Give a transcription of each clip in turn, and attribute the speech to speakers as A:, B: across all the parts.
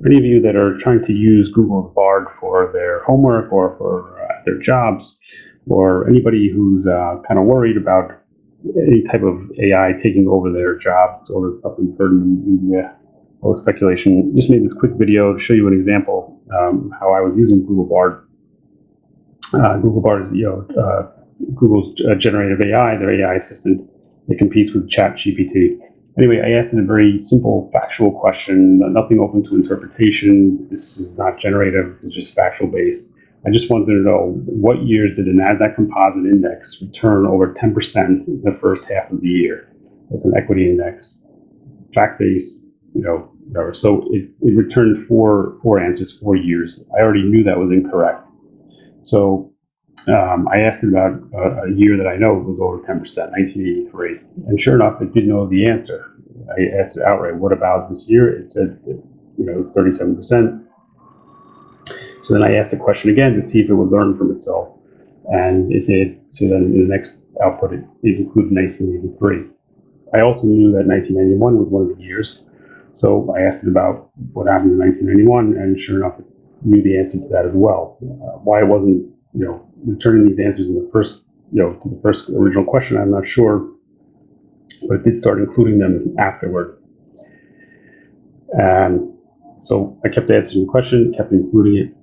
A: any of you that are trying to use Google's Bard for their homework or for their jobs, or anybody who's kind of worried about any type of AI taking over their jobs, all this stuff we've heard in the media, all the speculation, just made this quick video to show you an example how I was using Google Bard. Google Bard is, Google's generative AI, their AI assistant that competes with ChatGPT. Anyway, I asked it a very simple factual question, nothing open to interpretation. This is not generative, it's just factual based. I just wanted to know, what years did the NASDAQ Composite Index return over 10% in the first half of the year? That's an equity index, fact-based, whatever. So it returned four answers, 4 years. I already knew that was incorrect. So I asked it about a year that I know was over 10%, 1983. And sure enough, it did know the answer. I asked it outright, what about this year? It said, it was 37%. So then I asked the question again to see if it would learn from itself. And it did. So then in the next output, it included 1983. I also knew that 1991 was one of the years. So I asked it about what happened in 1991, and sure enough, it knew the answer to that as well. Why it wasn't, returning these answers in the first, to the first original question, I'm not sure, but it did start including them afterward. And so I kept answering the question, kept including it.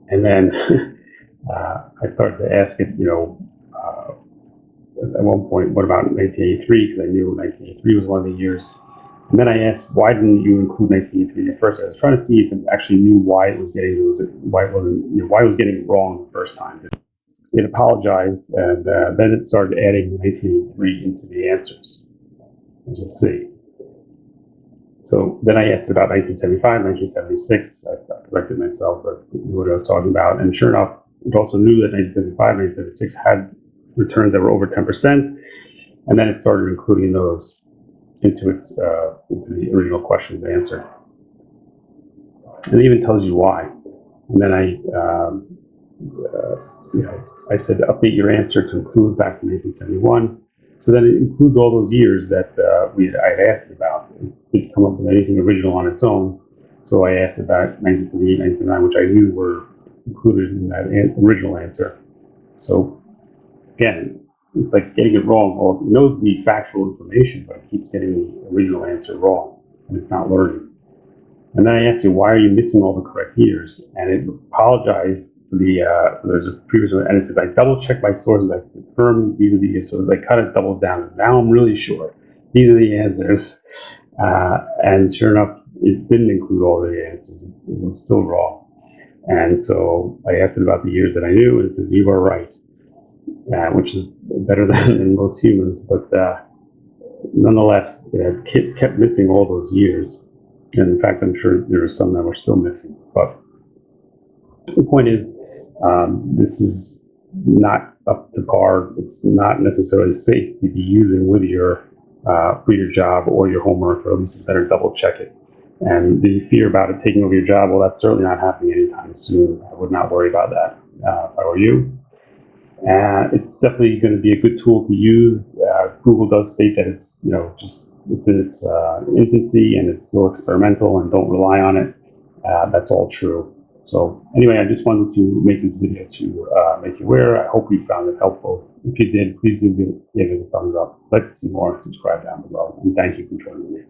A: And then I started to ask it, at one point, what about 1983? Because I knew 1983 was one of the years. And then I asked, why didn't you include 1983 at first? I was trying to see if it actually knew why it was getting why it was getting it wrong the first time. It apologized, and then it started adding 1983 into the answers, as you'll see. So then I asked about 1975, 1976. I corrected myself, but knew what I was talking about. And sure enough, it also knew that 1975, 1976 had returns that were over 10%, and then it started including those into the original question to answer. And it even tells you why. And then I said, update your answer to include back to 1971. So then it includes all those years that I had asked it about. It didn't come up with anything original on its own. So I asked about 1978, 1979, which I knew were included in that original answer. So again, it's like getting it wrong. Well, it knows the factual information, but it keeps getting the original answer wrong, and it's not learning. And then I asked you, why are you missing all the correct years? And it apologized for there's a previous one, and it says, I double checked my sources, I confirmed these are the years. So they kind of doubled down. Now I'm really sure these are the answers. And sure enough, it didn't include all the answers. It was still wrong. And so I asked it about the years that I knew, and it says, you are right. Which is better than most humans, but nonetheless, it kept missing all those years. And in fact, I'm sure there are some that we're still missing. But the point is, this is not up to par. It's not necessarily safe to be using with for your job or your homework, or at least you better double check it. And the fear about it taking over your job, well, that's certainly not happening anytime soon. I would not worry about that if I were you. It's definitely going to be a good tool to use. Google does state that it's it's in its infancy and it's still experimental, and don't rely on it. That's all true. So anyway, I just wanted to make this video to make you aware. I hope you found it helpful. If you did, please do give it a thumbs up. If you'd like to see more, subscribe down below. And thank you for joining me.